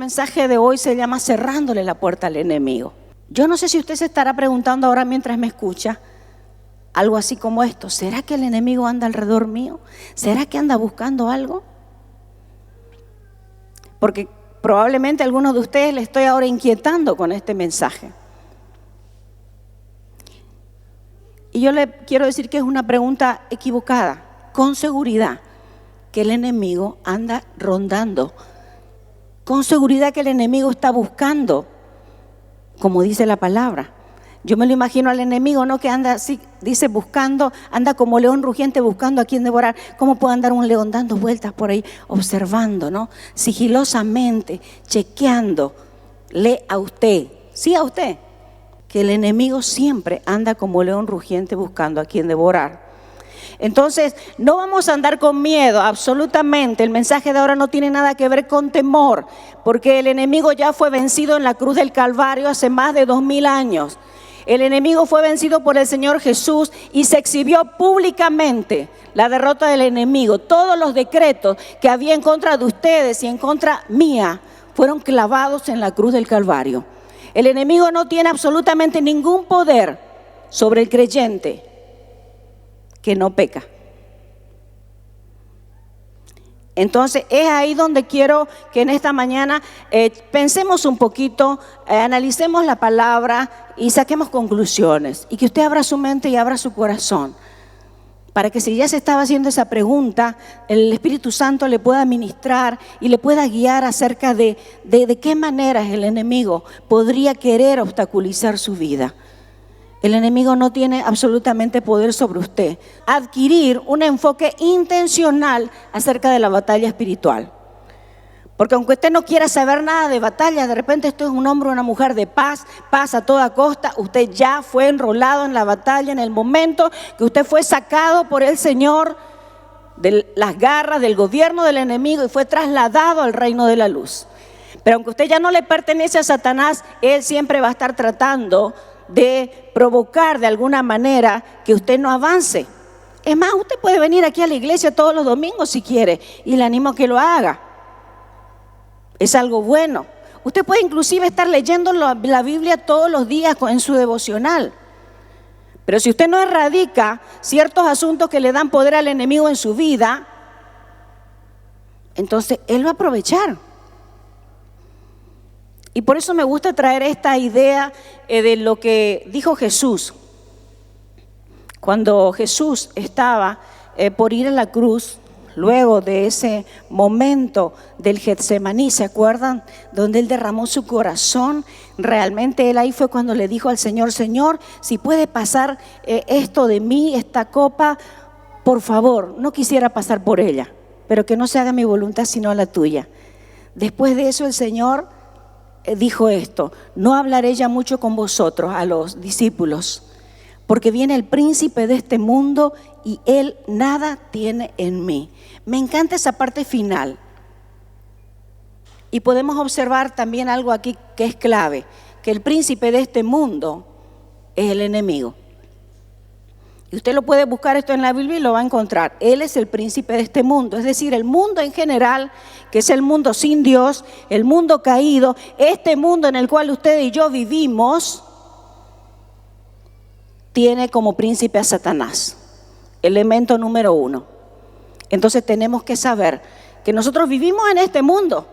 mensaje de hoy se llama cerrándole la puerta al enemigo. Yo no sé si usted se estará preguntando ahora mientras me escucha algo así como esto: ¿será que el enemigo anda alrededor mío? ¿Será que anda buscando algo? Porque probablemente a algunos de ustedes les estoy ahora inquietando con este mensaje. Y yo le quiero decir que es una pregunta equivocada. Con seguridad que el enemigo anda rondando. Con seguridad que el enemigo está buscando, como dice la palabra. Yo me lo imagino al enemigo, ¿no? Que anda así, dice buscando, anda como león rugiente buscando a quien devorar. ¿Cómo puede andar un león dando vueltas por ahí, observando, ¿no? Sigilosamente, chequeándole a usted, sí a usted, que el enemigo siempre anda como león rugiente buscando a quien devorar. Entonces, no vamos a andar con miedo, absolutamente. El mensaje de ahora no tiene nada que ver con temor, porque el enemigo ya fue vencido en la cruz del Calvario hace más de 2000 años. El enemigo fue vencido por el Señor Jesús y se exhibió públicamente la derrota del enemigo. Todos los decretos que había en contra de ustedes y en contra mía fueron clavados en la cruz del Calvario. El enemigo no tiene absolutamente ningún poder sobre el creyente que no peca. Entonces es ahí donde quiero que en esta mañana pensemos un poquito, analicemos la palabra y saquemos conclusiones. Y que usted abra su mente y abra su corazón, para que si ya se estaba haciendo esa pregunta, el Espíritu Santo le pueda ministrar y le pueda guiar acerca de qué maneras el enemigo podría querer obstaculizar su vida. El enemigo no tiene absolutamente poder sobre usted. Adquirir un enfoque intencional acerca de la batalla espiritual. Porque aunque usted no quiera saber nada de batalla, de repente usted es un hombre o una mujer de paz, paz a toda costa, usted ya fue enrolado en la batalla en el momento que usted fue sacado por el Señor de las garras del gobierno del enemigo y fue trasladado al reino de la luz. Pero aunque usted ya no le pertenece a Satanás, él siempre va a estar tratando de provocar de alguna manera que usted no avance. Es más, usted puede venir aquí a la iglesia todos los domingos si quiere, y le animo a que lo haga. Es algo bueno. Usted puede inclusive estar leyendo la Biblia todos los días en su devocional. Pero si usted no erradica ciertos asuntos que le dan poder al enemigo en su vida, entonces él va a aprovechar. Y por eso me gusta traer esta idea de lo que dijo Jesús. Cuando Jesús estaba por ir a la cruz, luego de ese momento del Getsemaní, ¿se acuerdan? Donde él derramó su corazón. Realmente él ahí fue cuando le dijo al Señor: Señor, si puede pasar esto de mí, esta copa, por favor, no quisiera pasar por ella, pero que no se haga mi voluntad sino la tuya. Después de eso el Señor dijo esto: no hablaré ya mucho con vosotros, a los discípulos, porque viene el príncipe de este mundo y él nada tiene en mí. Me encanta esa parte final. Y podemos observar también algo aquí que es clave, que el príncipe de este mundo es el enemigo. Y usted lo puede buscar esto en la Biblia y lo va a encontrar. Él es el príncipe de este mundo, es decir, el mundo en general, que es el mundo sin Dios, el mundo caído, este mundo en el cual usted y yo vivimos, tiene como príncipe a Satanás, elemento número 1. Entonces tenemos que saber que nosotros vivimos en este mundo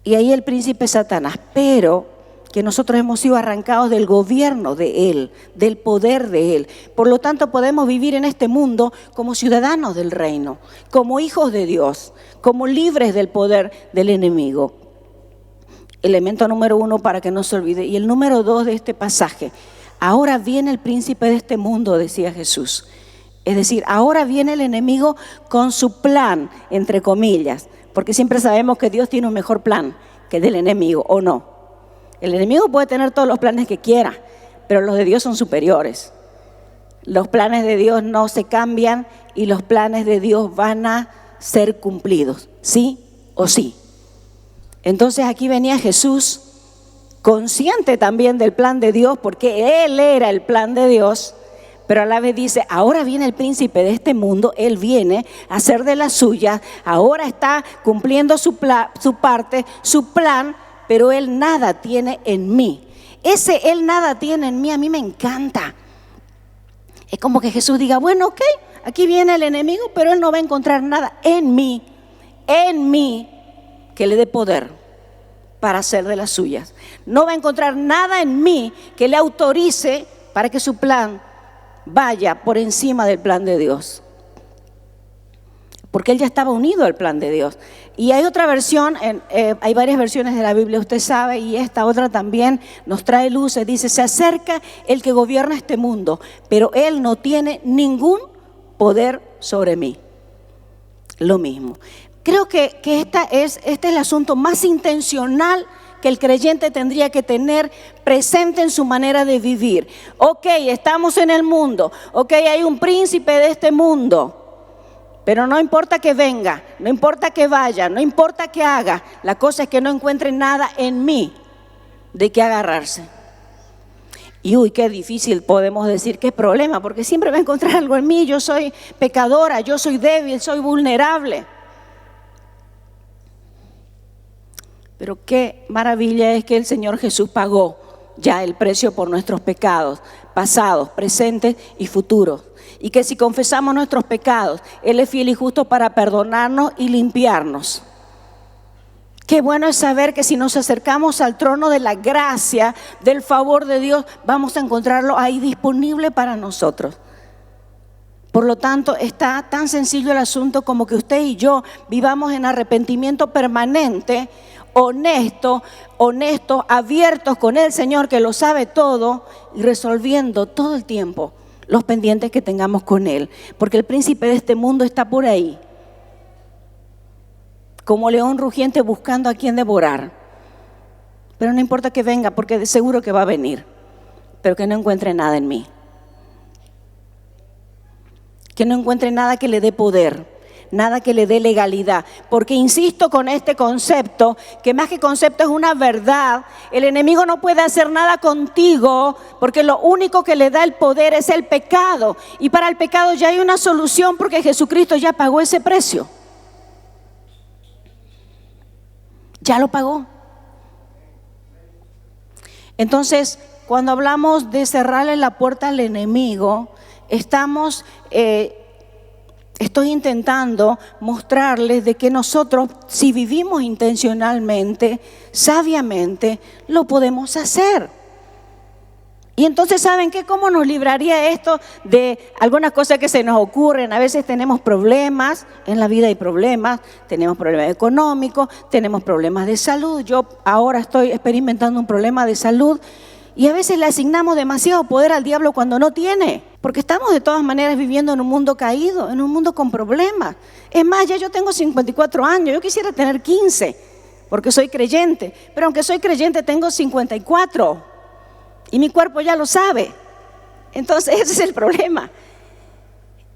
y ahí el príncipe es Satanás, pero que nosotros hemos sido arrancados del gobierno de él, del poder de él. Por lo tanto, podemos vivir en este mundo como ciudadanos del reino, como hijos de Dios, como libres del poder del enemigo. Elemento número 1 para que no se olvide. Y el número 2 de este pasaje: ahora viene el príncipe de este mundo, decía Jesús. Es decir, ahora viene el enemigo con su plan, entre comillas, porque siempre sabemos que Dios tiene un mejor plan que el del enemigo, ¿o no? El enemigo puede tener todos los planes que quiera, pero los de Dios son superiores. Los planes de Dios no se cambian y los planes de Dios van a ser cumplidos, sí o sí. Entonces aquí venía Jesús, consciente también del plan de Dios, porque Él era el plan de Dios, pero a la vez dice, ahora viene el príncipe de este mundo, él viene a hacer de las suyas, ahora está cumpliendo su parte, su plan, pero él nada tiene en mí. Ese él nada tiene en mí, a mí me encanta. Es como que Jesús diga, bueno, ok, aquí viene el enemigo, pero él no va a encontrar nada en mí, que le dé poder para hacer de las suyas. No va a encontrar nada en mí que le autorice para que su plan vaya por encima del plan de Dios. Porque él ya estaba unido al plan de Dios. Y hay otra versión, hay varias versiones de la Biblia, usted sabe, y esta otra también nos trae luces. Dice, se acerca el que gobierna este mundo, pero él no tiene ningún poder sobre mí. Lo mismo. Creo que este es el asunto más intencional que el creyente tendría que tener presente en su manera de vivir. Ok, estamos en el mundo, ok, hay un príncipe de este mundo, pero no importa que venga, no importa que vaya, no importa que haga, la cosa es que no encuentre nada en mí de qué agarrarse. Y uy, qué difícil podemos decir, qué problema, porque siempre va a encontrar algo en mí. Yo soy pecadora, yo soy débil, soy vulnerable. Pero qué maravilla es que el Señor Jesús pagó ya el precio por nuestros pecados, pasados, presentes y futuros. Y que si confesamos nuestros pecados, Él es fiel y justo para perdonarnos y limpiarnos. Qué bueno es saber que si nos acercamos al trono de la gracia, del favor de Dios, vamos a encontrarlo ahí disponible para nosotros. Por lo tanto, está tan sencillo el asunto como que usted y yo vivamos en arrepentimiento permanente, honestos, abiertos con el Señor que lo sabe todo y resolviendo todo el tiempo los pendientes que tengamos con Él. Porque el príncipe de este mundo está por ahí, como león rugiente buscando a quien devorar. Pero no importa que venga, porque de seguro que va a venir, pero que no encuentre nada en mí. Que no encuentre nada que le dé poder, nada que le dé legalidad. Porque insisto con este concepto, que más que concepto es una verdad. El enemigo no puede hacer nada contigo, porque lo único que le da el poder es el pecado. Y para el pecado ya hay una solución, porque Jesucristo ya pagó ese precio. Ya lo pagó. Entonces, cuando hablamos de cerrarle la puerta al enemigo, estoy intentando mostrarles de que nosotros, si vivimos intencionalmente, sabiamente, lo podemos hacer. Y entonces, ¿saben qué? ¿Cómo nos libraría esto de algunas cosas que se nos ocurren? A veces tenemos problemas, en la vida hay problemas, tenemos problemas económicos, tenemos problemas de salud. Yo ahora estoy experimentando un problema de salud y a veces le asignamos demasiado poder al diablo cuando no tiene. Porque estamos de todas maneras viviendo en un mundo caído, en un mundo con problemas. Es más, ya yo tengo 54 años, yo quisiera tener 15, porque soy creyente. Pero aunque soy creyente, tengo 54. Y mi cuerpo ya lo sabe. Entonces ese es el problema.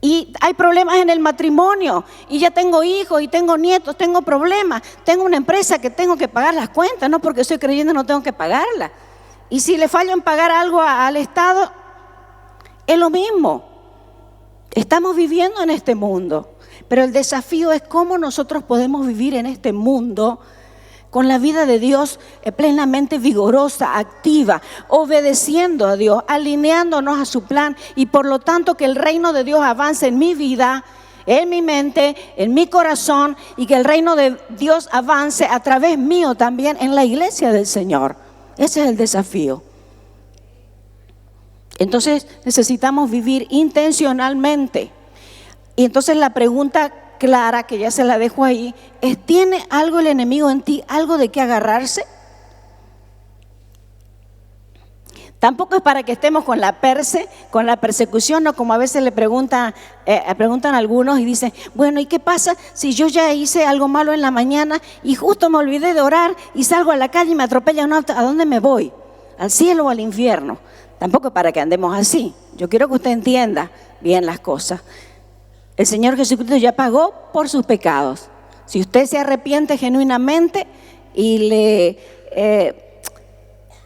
Y hay problemas en el matrimonio. Y ya tengo hijos y tengo nietos, tengo problemas. Tengo una empresa que tengo que pagar las cuentas. No porque soy creyente no tengo que pagarla. Y si le fallo en pagar algo al Estado, es lo mismo. Estamos viviendo en este mundo. Pero el desafío es cómo nosotros podemos vivir en este mundo con la vida de Dios plenamente vigorosa, activa, obedeciendo a Dios, alineándonos a su plan y por lo tanto que el reino de Dios avance en mi vida, en mi mente, en mi corazón y que el reino de Dios avance a través mío también en la iglesia del Señor. Ese es el desafío. Entonces necesitamos vivir intencionalmente. Y entonces la pregunta clara, que ya se la dejo ahí, es: ¿tiene algo el enemigo en ti, algo de qué agarrarse? Tampoco es para que estemos con la persecución, no como a veces le preguntan algunos y dicen, bueno, ¿y qué pasa si yo ya hice algo malo en la mañana y justo me olvidé de orar y salgo a la calle y me atropella un auto? ¿A dónde me voy? ¿Al cielo o al infierno? Tampoco es para que andemos así. Yo quiero que usted entienda bien las cosas. El Señor Jesucristo ya pagó por sus pecados. Si usted se arrepiente genuinamente y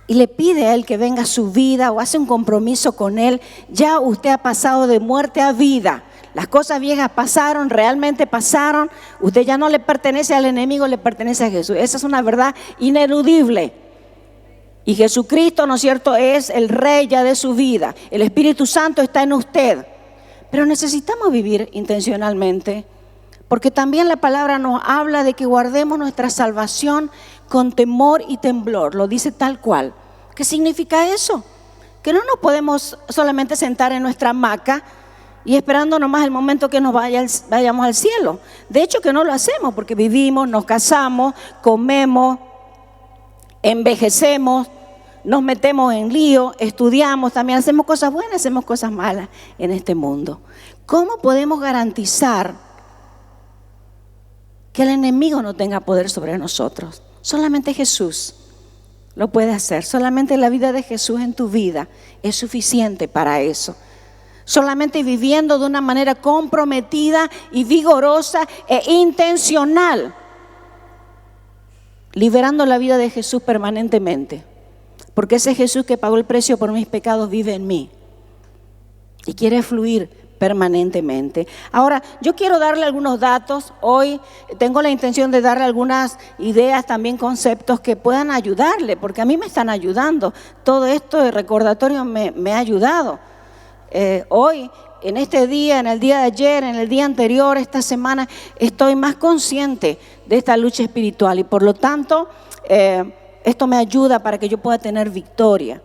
y le pide a Él que venga a su vida o hace un compromiso con Él, ya usted ha pasado de muerte a vida. Las cosas viejas pasaron, realmente pasaron. Usted ya no le pertenece al enemigo, le pertenece a Jesús. Esa es una verdad ineludible. Y Jesucristo, ¿no es cierto?, es el Rey ya de su vida. El Espíritu Santo está en usted. Pero necesitamos vivir intencionalmente, porque también la palabra nos habla de que guardemos nuestra salvación con temor y temblor. Lo dice tal cual. ¿Qué significa eso? Que no nos podemos solamente sentar en nuestra hamaca y esperando nomás el momento que nos vayamos al cielo. De hecho que no lo hacemos, porque vivimos, nos casamos, comemos, envejecemos, nos metemos en lío, estudiamos, también hacemos cosas buenas, hacemos cosas malas en este mundo. ¿Cómo podemos garantizar que el enemigo no tenga poder sobre nosotros? Solamente Jesús lo puede hacer. Solamente la vida de Jesús en tu vida es suficiente para eso. Solamente viviendo de una manera comprometida y vigorosa e intencional, liberando la vida de Jesús permanentemente. Porque ese Jesús que pagó el precio por mis pecados vive en mí y quiere fluir permanentemente. Ahora, yo quiero darle algunos datos. Hoy tengo la intención de darle algunas ideas, también conceptos que puedan ayudarle, porque a mí me están ayudando. Todo esto de recordatorio me ha ayudado. Hoy, en este día, en el día de ayer, en el día anterior, esta semana, estoy más consciente de esta lucha espiritual y por lo tanto, esto me ayuda para que yo pueda tener victoria.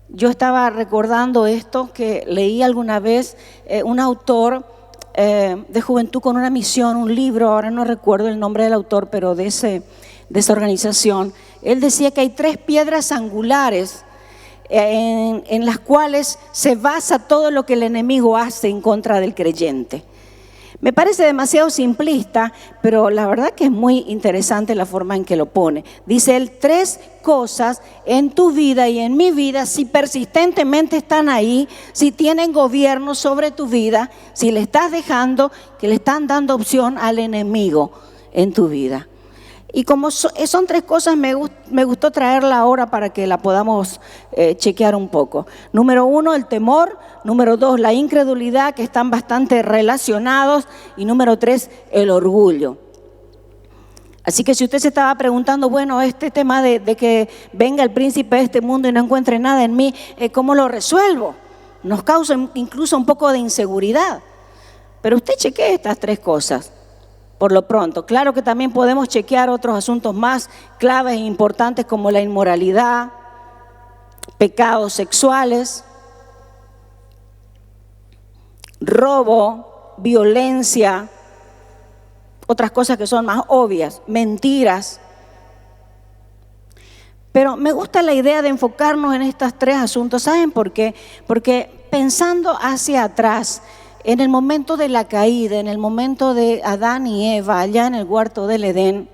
Yo estaba recordando esto que leí alguna vez, un autor de Juventud con una Misión, un libro, ahora no recuerdo el nombre del autor, pero de esa organización. Él decía que hay 3 piedras angulares en las cuales se basa todo lo que el enemigo hace en contra del creyente. Me parece demasiado simplista, pero la verdad que es muy interesante la forma en que lo pone. Dice él, 3 cosas en tu vida y en mi vida, si persistentemente están ahí, si tienen gobierno sobre tu vida, si le estás dejando, que le están dando opción al enemigo en tu vida. Y como son 3 cosas, me gustó traerla ahora para que la podamos chequear un poco. Número 1, el temor. Número 2, la incredulidad, que están bastante relacionados. Y número 3, el orgullo. Así que si usted se estaba preguntando, bueno, este tema de que venga el príncipe de este mundo y no encuentre nada en mí, ¿cómo lo resuelvo? Nos causa incluso un poco de inseguridad. Pero usted chequee estas 3 cosas. Por lo pronto, claro que también podemos chequear otros asuntos más claves e importantes como la inmoralidad, pecados sexuales, robo, violencia, otras cosas que son más obvias, mentiras. Pero me gusta la idea de enfocarnos en estos 3 asuntos. ¿Saben por qué? Porque pensando hacia atrás, en el momento de la caída, en el momento de Adán y Eva, allá en el huerto del Edén,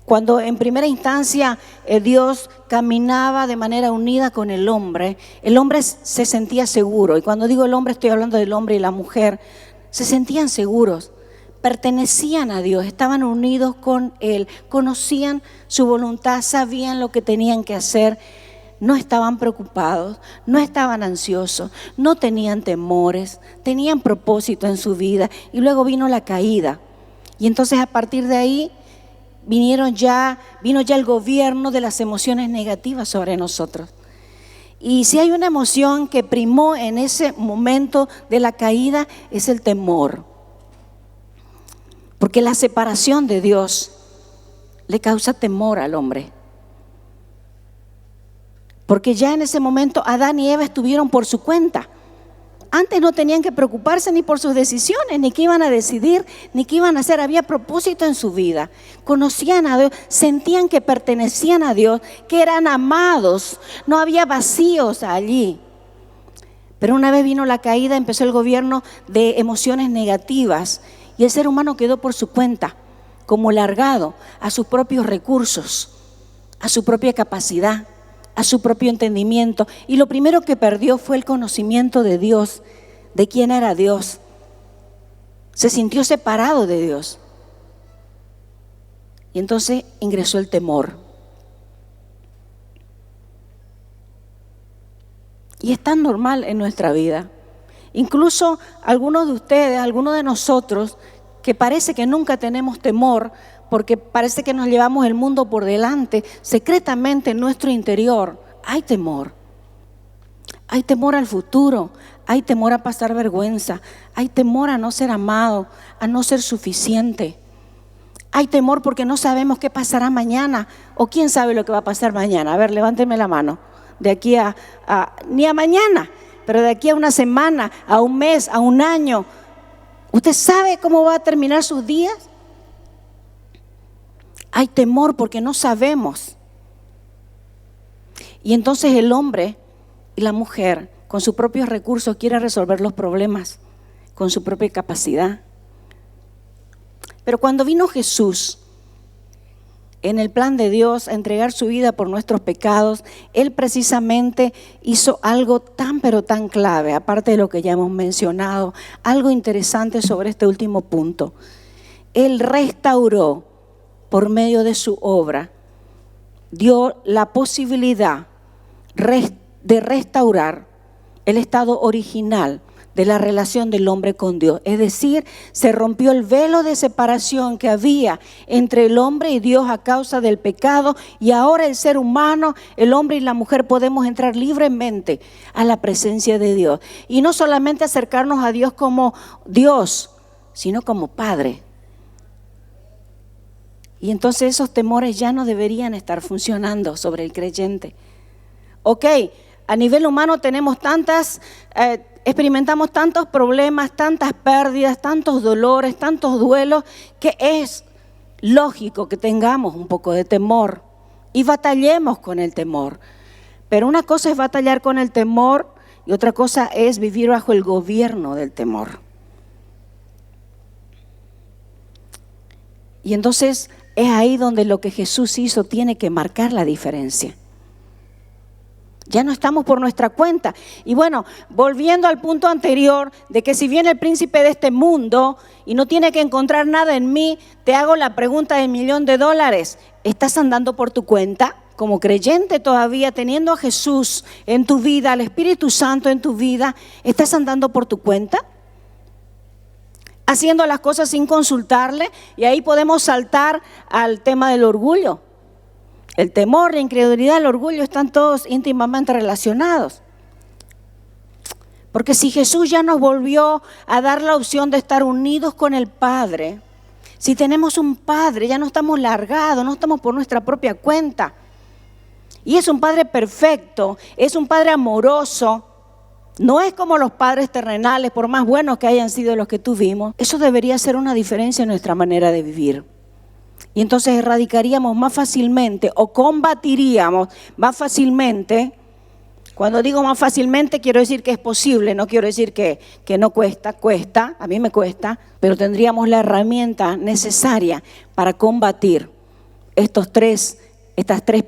cuando en primera instancia Dios caminaba de manera unida con el hombre se sentía seguro. Y cuando digo el hombre, estoy hablando del hombre y la mujer. Se sentían seguros, pertenecían a Dios, estaban unidos con Él, conocían su voluntad, sabían lo que tenían que hacer. No estaban preocupados, no estaban ansiosos, no tenían temores, tenían propósito en su vida. Y luego vino la caída. Y entonces a partir de ahí vino ya el gobierno de las emociones negativas sobre nosotros. Y si hay una emoción que primó en ese momento de la caída, es el temor. Porque la separación de Dios le causa temor al hombre. Porque ya en ese momento Adán y Eva estuvieron por su cuenta. Antes no tenían que preocuparse ni por sus decisiones, ni qué iban a decidir, ni qué iban a hacer. Había propósito en su vida. Conocían a Dios, sentían que pertenecían a Dios, que eran amados. No había vacíos allí. Pero una vez vino la caída, empezó el gobierno de emociones negativas. Y el ser humano quedó por su cuenta, como largado a sus propios recursos, a su propia capacidad, a su propio entendimiento. Y lo primero que perdió fue el conocimiento de Dios, de quién era Dios. Se sintió separado de Dios. Y entonces ingresó el temor. Y es tan normal en nuestra vida. Incluso algunos de ustedes, algunos de nosotros, que parece que nunca tenemos temor, porque parece que nos llevamos el mundo por delante, secretamente en nuestro interior hay temor. Hay temor al futuro, hay temor a pasar vergüenza, hay temor a no ser amado, a no ser suficiente. Hay temor porque no sabemos qué pasará mañana, o quién sabe lo que va a pasar mañana. A ver, levánteme la mano. De aquí ni a mañana, pero de aquí a una semana, a un mes, a un año. ¿Usted sabe cómo va a terminar sus días? Hay temor porque no sabemos. Y entonces el hombre y la mujer, con sus propios recursos, quiere resolver los problemas, con su propia capacidad. Pero cuando vino Jesús, en el plan de Dios, a entregar su vida por nuestros pecados, Él precisamente hizo algo tan pero tan clave, aparte de lo que ya hemos mencionado, algo interesante sobre este último punto. Él restauró por medio de su obra, dio la posibilidad de restaurar el estado original de la relación del hombre con Dios. Es decir, se rompió el velo de separación que había entre el hombre y Dios a causa del pecado, y ahora el ser humano, el hombre y la mujer, podemos entrar libremente a la presencia de Dios. Y no solamente acercarnos a Dios como Dios, sino como Padre. Y entonces esos temores ya no deberían estar funcionando sobre el creyente. Ok, a nivel humano tenemos experimentamos tantos problemas, tantas pérdidas, tantos dolores, tantos duelos, que es lógico que tengamos un poco de temor y batallemos con el temor. Pero una cosa es batallar con el temor y otra cosa es vivir bajo el gobierno del temor. Y entonces es ahí donde lo que Jesús hizo tiene que marcar la diferencia. Ya no estamos por nuestra cuenta. Y bueno, volviendo al punto anterior de que si viene el príncipe de este mundo y no tiene que encontrar nada en mí, te hago la pregunta del $1.000.000. ¿Estás andando por tu cuenta? Como creyente todavía, teniendo a Jesús en tu vida, al Espíritu Santo en tu vida, ¿estás andando por tu cuenta? Haciendo las cosas sin consultarle. Y ahí podemos saltar al tema del orgullo. El temor, la incredulidad, el orgullo están todos íntimamente relacionados. Porque si Jesús ya nos volvió a dar la opción de estar unidos con el Padre, si tenemos un Padre, ya no estamos largados, no estamos por nuestra propia cuenta. Y es un Padre perfecto, es un Padre amoroso. No es como los padres terrenales, por más buenos que hayan sido los que tuvimos. Eso debería ser una diferencia en nuestra manera de vivir. Y entonces erradicaríamos más fácilmente o combatiríamos más fácilmente. Cuando digo más fácilmente, quiero decir que es posible, no quiero decir que no cuesta, a mí me cuesta, pero tendríamos la herramienta necesaria para combatir estas tres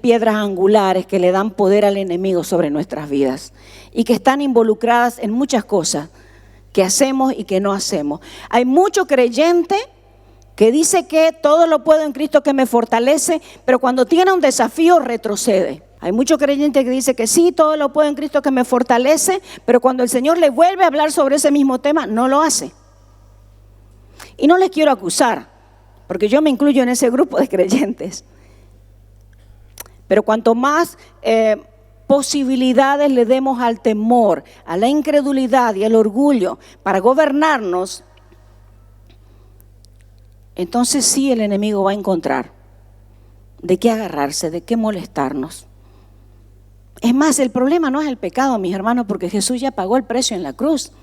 piedras angulares que le dan poder al enemigo sobre nuestras vidas y que están involucradas en muchas cosas que hacemos y que no hacemos. Hay mucho creyente que dice que todo lo puedo en Cristo que me fortalece, pero cuando tiene un desafío retrocede. Hay mucho creyente que dice que sí, todo lo puedo en Cristo que me fortalece, pero cuando el Señor le vuelve a hablar sobre ese mismo tema, no lo hace. Y no les quiero acusar, porque yo me incluyo en ese grupo de creyentes. Pero cuanto más posibilidades le demos al temor, a la incredulidad y al orgullo para gobernarnos, entonces sí el enemigo va a encontrar de qué agarrarse, de qué molestarnos. Es más, el problema no es el pecado, mis hermanos, porque Jesús ya pagó el precio en la cruz.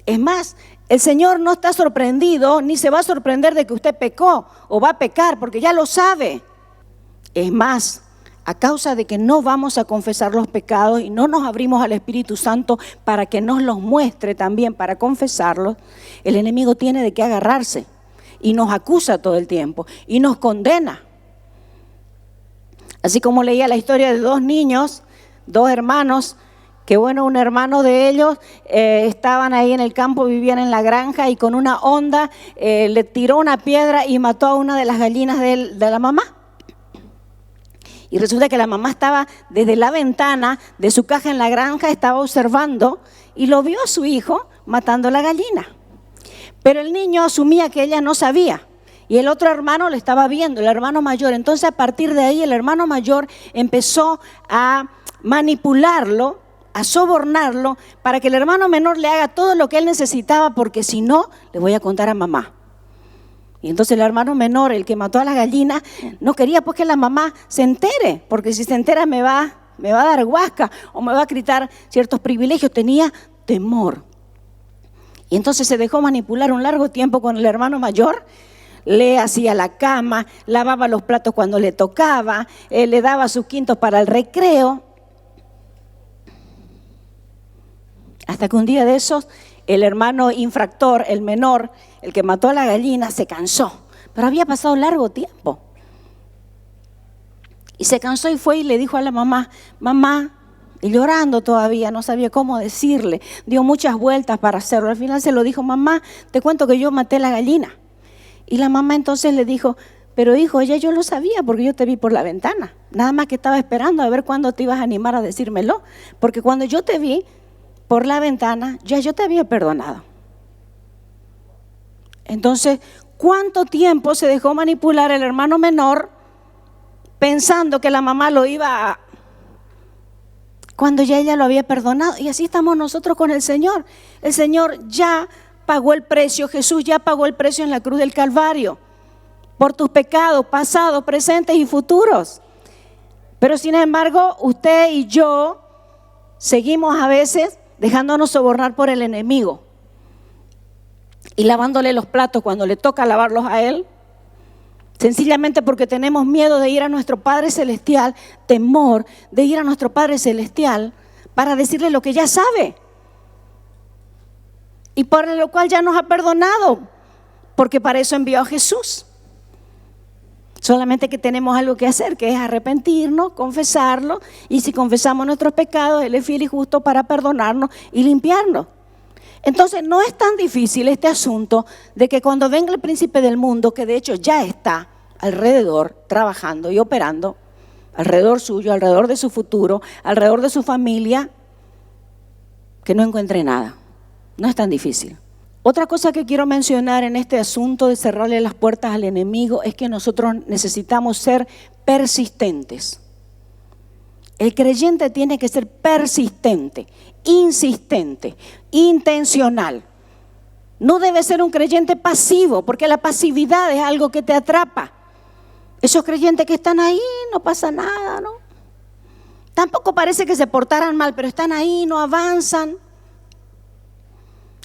Es más, el Señor no está sorprendido ni se va a sorprender de que usted pecó o va a pecar, porque ya lo sabe. Es más, a causa de que no vamos a confesar los pecados y no nos abrimos al Espíritu Santo para que nos los muestre también para confesarlos, el enemigo tiene de qué agarrarse. Y nos acusa todo el tiempo y nos condena. Así como leía la historia de dos niños, dos hermanos, que bueno, un hermano de ellos estaban ahí en el campo, vivían en la granja y con una honda le tiró una piedra y mató a una de las gallinas de la mamá. Y resulta que la mamá estaba desde la ventana de su caja en la granja, estaba observando y lo vio a su hijo matando la gallina. Pero el niño asumía que ella no sabía. Y el otro hermano lo estaba viendo, el hermano mayor. Entonces a partir de ahí el hermano mayor empezó a manipularlo, a sobornarlo para que el hermano menor le haga todo lo que él necesitaba, porque si no, le voy a contar a mamá. Y entonces el hermano menor, el que mató a la gallina, no quería pues que la mamá se entere, porque si se entera me va a dar guasca o me va a quitar ciertos privilegios. Tenía temor. Y entonces se dejó manipular un largo tiempo con el hermano mayor. Le hacía la cama, lavaba los platos cuando le tocaba, le daba sus quintos para el recreo. Hasta que un día de esos, el hermano infractor, el menor, el que mató a la gallina, se cansó. Pero había pasado largo tiempo. Y se cansó y fue y le dijo a la mamá, mamá, y llorando todavía, no sabía cómo decirle. Dio muchas vueltas para hacerlo. Al final se lo dijo, mamá, te cuento que yo maté a la gallina. Y la mamá entonces le dijo, pero hijo, ya yo lo sabía porque yo te vi por la ventana. Nada más que estaba esperando a ver cuándo te ibas a animar a decírmelo. Porque cuando yo te vi por la ventana, ya yo te había perdonado. Entonces, ¿cuánto tiempo se dejó manipular el hermano menor pensando que la mamá lo iba a... cuando ya ella lo había perdonado? Y así estamos nosotros con el Señor. El Señor ya pagó el precio, Jesús ya pagó el precio en la cruz del Calvario por tus pecados pasados, presentes y futuros. Pero sin embargo, usted y yo seguimos a veces dejándonos sobornar por el enemigo y lavándole los platos cuando le toca lavarlos a él, sencillamente porque tenemos miedo de ir a nuestro Padre Celestial, temor de ir a nuestro Padre Celestial para decirle lo que ya sabe y por lo cual ya nos ha perdonado, porque para eso envió a Jesús. Solamente que tenemos algo que hacer, que es arrepentirnos, confesarlo, y si confesamos nuestros pecados, Él es fiel y justo para perdonarnos y limpiarnos. Entonces no es tan difícil este asunto de que cuando venga el príncipe del mundo, que de hecho ya está alrededor, trabajando y operando, alrededor suyo, alrededor de su futuro, alrededor de su familia, que no encuentre nada. No es tan difícil. Otra cosa que quiero mencionar en este asunto de cerrarle las puertas al enemigo es que nosotros necesitamos ser persistentes. El creyente tiene que ser persistente, insistente, intencional. No debe ser un creyente pasivo, porque la pasividad es algo que te atrapa. Esos creyentes que están ahí, no pasa nada, ¿no? Tampoco parece que se portaran mal, pero están ahí, no avanzan.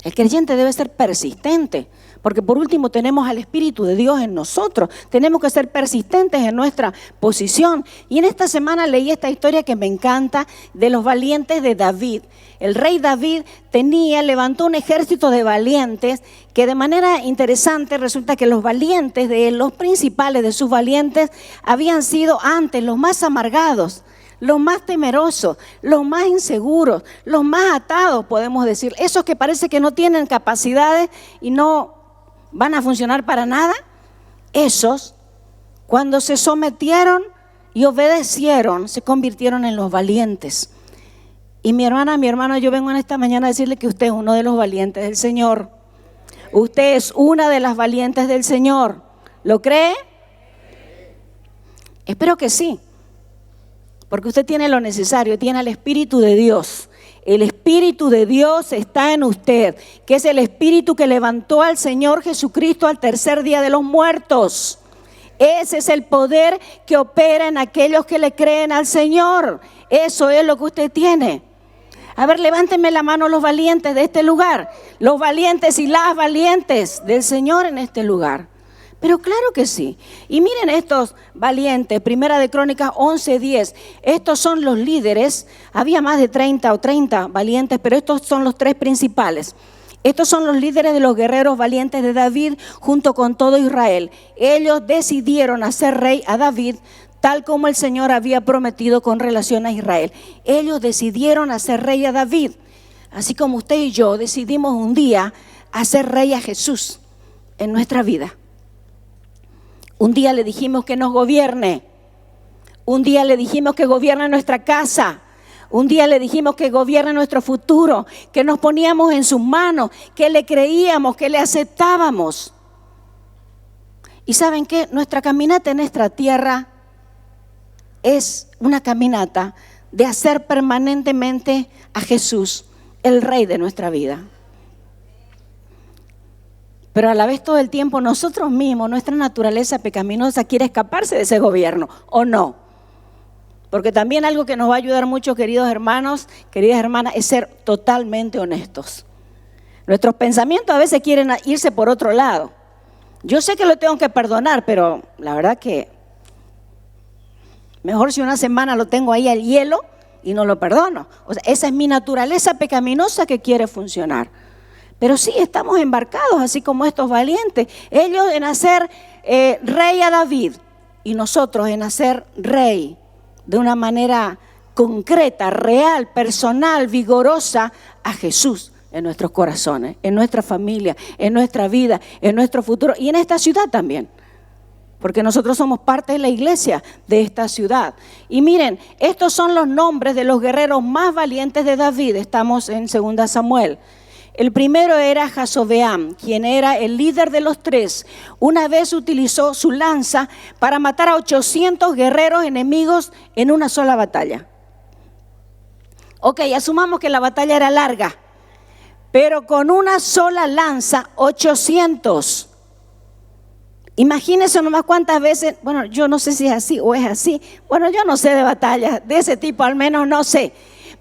El creyente debe ser persistente, porque por último tenemos al Espíritu de Dios en nosotros. Tenemos que ser persistentes en nuestra posición. Y en esta semana leí esta historia que me encanta de los valientes de David. El rey David levantó un ejército de valientes que de manera interesante resulta que los valientes de él, los principales de sus valientes, habían sido antes los más amargados, los más temerosos, los más inseguros, los más atados, podemos decir. Esos que parece que no tienen capacidades y no van a funcionar para nada. Esos, cuando se sometieron y obedecieron, se convirtieron en los valientes. Y mi hermano, yo vengo en esta mañana a decirle que usted es uno de los valientes del Señor. Usted es una de las valientes del Señor. ¿Lo cree? Espero que sí. Porque usted tiene lo necesario, tiene el Espíritu de Dios. El Espíritu de Dios está en usted, que es el Espíritu que levantó al Señor Jesucristo al tercer día de los muertos. Ese es el poder que opera en aquellos que le creen al Señor. Eso es lo que usted tiene. A ver, levántenme la mano los valientes de este lugar. Los valientes y las valientes del Señor en este lugar. Pero claro que sí. Y miren estos valientes, Primera de Crónicas 11:10. Estos son los líderes. Había más de 30 valientes, pero estos son los tres principales. Estos son los líderes de los guerreros valientes de David junto con todo Israel. Ellos decidieron hacer rey a David tal como el Señor había prometido con relación a Israel. Ellos decidieron hacer rey a David. Así como usted y yo decidimos un día hacer rey a Jesús en nuestra vida. Un día le dijimos que nos gobierne. Un día le dijimos que gobierna nuestra casa. Un día le dijimos que gobierna nuestro futuro, que nos poníamos en sus manos, que le creíamos, que le aceptábamos. Y ¿saben qué? Nuestra caminata en esta tierra es una caminata de hacer permanentemente a Jesús el Rey de nuestra vida. Pero a la vez todo el tiempo nosotros mismos, nuestra naturaleza pecaminosa quiere escaparse de ese gobierno, ¿o no? Porque también algo que nos va a ayudar mucho, queridos hermanos, queridas hermanas, es ser totalmente honestos. Nuestros pensamientos a veces quieren irse por otro lado. Yo sé que lo tengo que perdonar, pero la verdad que mejor si una semana lo tengo ahí al hielo y no lo perdono. O sea, esa es mi naturaleza pecaminosa que quiere funcionar. Pero sí, estamos embarcados, así como estos valientes. Ellos en hacer rey a David y nosotros en hacer rey de una manera concreta, real, personal, vigorosa a Jesús en nuestros corazones, en nuestra familia, en nuestra vida, en nuestro futuro y en esta ciudad también. Porque nosotros somos parte de la iglesia de esta ciudad. Y miren, estos son los nombres de los guerreros más valientes de David. Estamos en 2 Samuel. El primero era Jasobeam, quien era el líder de los tres. Una vez utilizó su lanza para matar a 800 guerreros enemigos en una sola batalla. Ok, asumamos que la batalla era larga, pero con una sola lanza, 800. Imagínense nomás cuántas veces, bueno, yo no sé si es así o es así. Bueno, yo no sé de batallas de ese tipo, al menos no sé.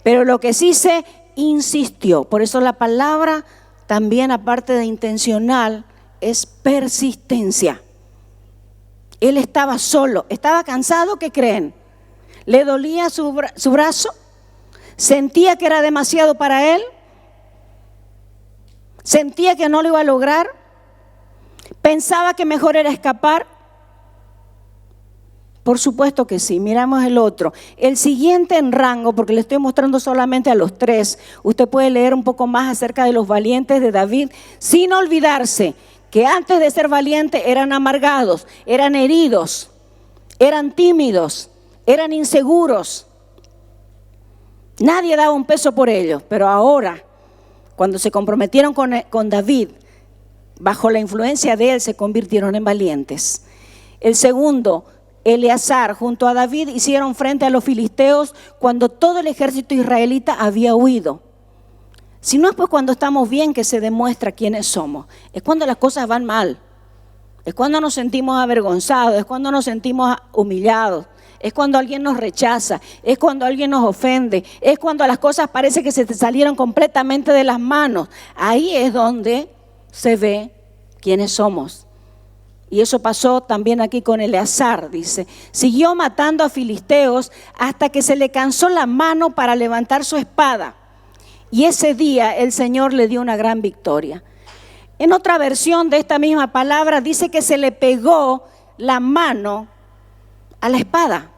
Pero lo que sí sé, insistió. Por eso la palabra también, aparte de intencional, es persistencia. Él estaba solo, estaba cansado, ¿qué creen? Le dolía su brazo, sentía que era demasiado para él, sentía que no lo iba a lograr, pensaba que mejor era escapar. Por supuesto que sí. Miramos el otro. El siguiente en rango, porque le estoy mostrando solamente a los tres. Usted puede leer un poco más acerca de los valientes de David, sin olvidarse que antes de ser valientes eran amargados, eran heridos, eran tímidos, eran inseguros. Nadie daba un peso por ellos, pero ahora, cuando se comprometieron con David, bajo la influencia de él, se convirtieron en valientes. El segundo, Eleazar, junto a David, hicieron frente a los filisteos cuando todo el ejército israelita había huido. Si no es pues cuando estamos bien que se demuestra quiénes somos, es cuando las cosas van mal, es cuando nos sentimos avergonzados, es cuando nos sentimos humillados, es cuando alguien nos rechaza, es cuando alguien nos ofende, es cuando las cosas parece que se te salieron completamente de las manos. Ahí es donde se ve quiénes somos. Y eso pasó también aquí con Eleazar, dice. Siguió matando a filisteos hasta que se le cansó la mano para levantar su espada. Y ese día el Señor le dio una gran victoria. En otra versión de esta misma palabra dice que se le pegó la mano a la espada.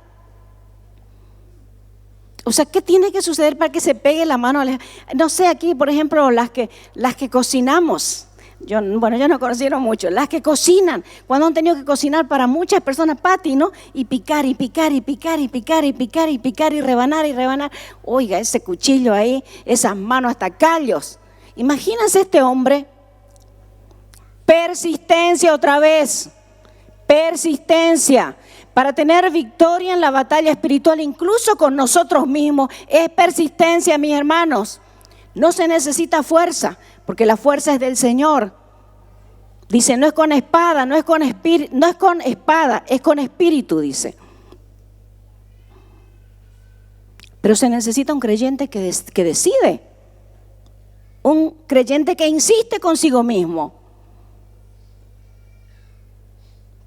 O sea, ¿qué tiene que suceder para que se pegue la mano a la espada? No sé, aquí por ejemplo las que cocinamos. Yo no conocieron mucho, las que cocinan, cuando han tenido que cocinar para muchas personas, Pati, ¿no? Y picar, y picar, y picar, y picar, y picar, y picar, y rebanar, y rebanar. Oiga, ese cuchillo ahí, esas manos hasta callos. Imagínense este hombre. Persistencia otra vez, persistencia. Para tener victoria en la batalla espiritual, incluso con nosotros mismos, es persistencia, mis hermanos. No se necesita fuerza, porque la fuerza es del Señor. Dice, no es con espada, no es con espada, es con espíritu, dice. Pero se necesita un creyente que decide. Un creyente que insiste consigo mismo.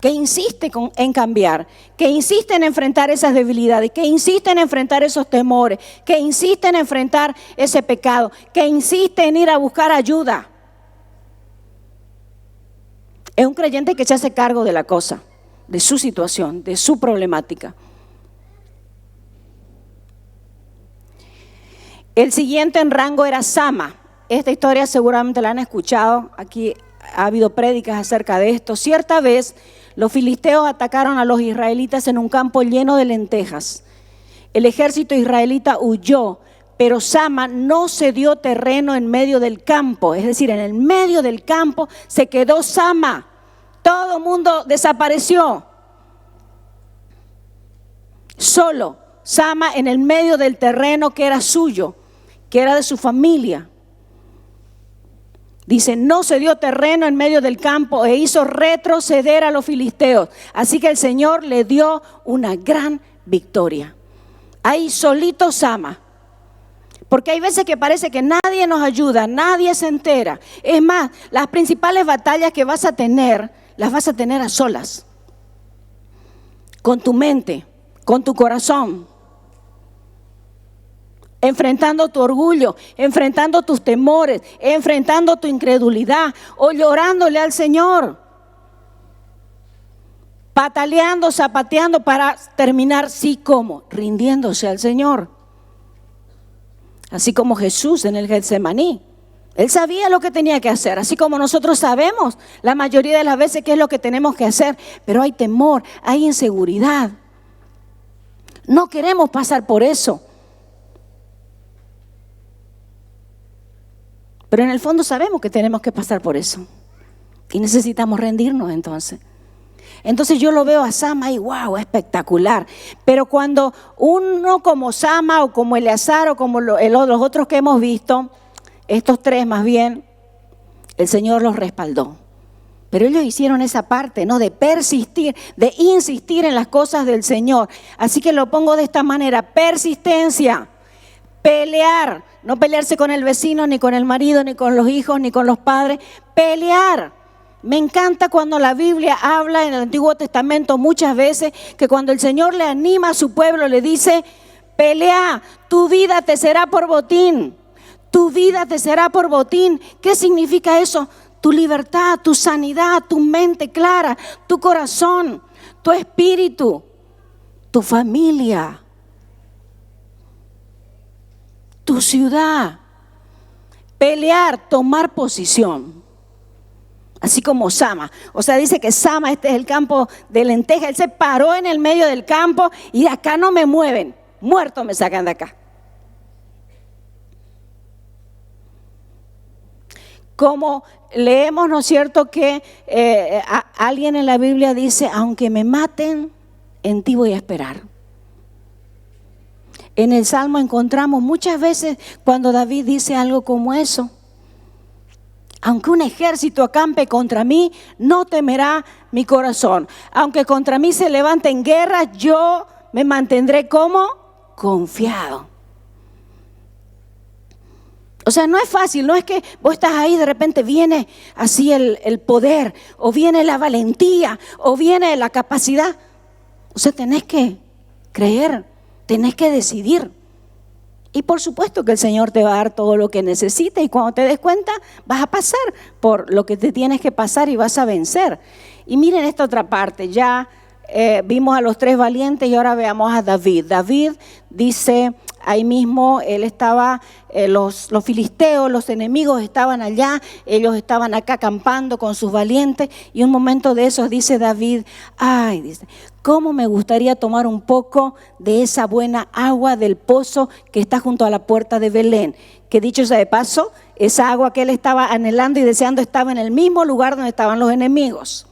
Que insiste en cambiar, que insiste en enfrentar esas debilidades, que insiste en enfrentar esos temores, que insiste en enfrentar ese pecado, que insiste en ir a buscar ayuda. Es un creyente que se hace cargo de la cosa, de su situación, de su problemática. El siguiente en rango era Sama. Esta historia seguramente la han escuchado, aquí ha habido prédicas acerca de esto. Cierta vez, los filisteos atacaron a los israelitas en un campo lleno de lentejas. El ejército israelita huyó, pero Sama no se dio terreno en medio del campo. Es decir, en el medio del campo se quedó Sama. Todo el mundo desapareció. Solo Sama en el medio del terreno que era suyo, que era de su familia. Dice, no se dio terreno en medio del campo e hizo retroceder a los filisteos. Así que el Señor le dio una gran victoria. Ahí solito Sama. Porque hay veces que parece que nadie nos ayuda, nadie se entera. Es más, las principales batallas que vas a tener, las vas a tener a solas. Con tu mente, con tu corazón. Enfrentando tu orgullo, enfrentando tus temores, enfrentando tu incredulidad o llorándole al Señor. Pataleando, zapateando para terminar, sí, ¿cómo? Rindiéndose al Señor. Así como Jesús en el Getsemaní. Él sabía lo que tenía que hacer, así como nosotros sabemos la mayoría de las veces qué es lo que tenemos que hacer. Pero hay temor, hay inseguridad. No queremos pasar por eso. Pero en el fondo sabemos que tenemos que pasar por eso. Y necesitamos rendirnos entonces. Entonces yo lo veo a Sama y wow, espectacular. Pero cuando uno como Sama o como Eleazar o como los otros que hemos visto, estos tres más bien, el Señor los respaldó. Pero ellos hicieron esa parte, ¿no? De persistir, de insistir en las cosas del Señor. Así que lo pongo de esta manera, persistencia, pelear. No pelearse con el vecino, ni con el marido, ni con los hijos, ni con los padres. Pelear. Me encanta cuando la Biblia habla en el Antiguo Testamento muchas veces que cuando el Señor le anima a su pueblo, le dice, pelea, tu vida te será por botín. Tu vida te será por botín. ¿Qué significa eso? Tu libertad, tu sanidad, tu mente clara, tu corazón, tu espíritu, tu familia, tu ciudad. Pelear, tomar posición. Así como Sama. O sea, dice que Sama, este es el campo de lenteja. Él se paró en el medio del campo y de acá no me mueven. Muerto me sacan de acá. Como leemos, ¿no es cierto?, que alguien en la Biblia dice, aunque me maten, en ti voy a esperar. En el Salmo encontramos muchas veces cuando David dice algo como eso. Aunque un ejército acampe contra mí, no temerá mi corazón. Aunque contra mí se levanten guerras, yo me mantendré como confiado. O sea, no es fácil, no es que vos estás ahí y de repente viene así el poder, o viene la valentía, o viene la capacidad. O sea, tenés que creer, tenés que decidir. Y por supuesto que el Señor te va a dar todo lo que necesites y cuando te des cuenta vas a pasar por lo que te tienes que pasar y vas a vencer. Y miren esta otra parte, ya vimos a los tres valientes y ahora veamos a David. David dice, ahí mismo él estaba, los filisteos, los enemigos estaban allá, ellos estaban acá acampando con sus valientes y un momento de esos dice David, ay, dice, ¿cómo me gustaría tomar un poco de esa buena agua del pozo que está junto a la puerta de Belén? Que dicho sea de paso, esa agua que él estaba anhelando y deseando estaba en el mismo lugar donde estaban los enemigos.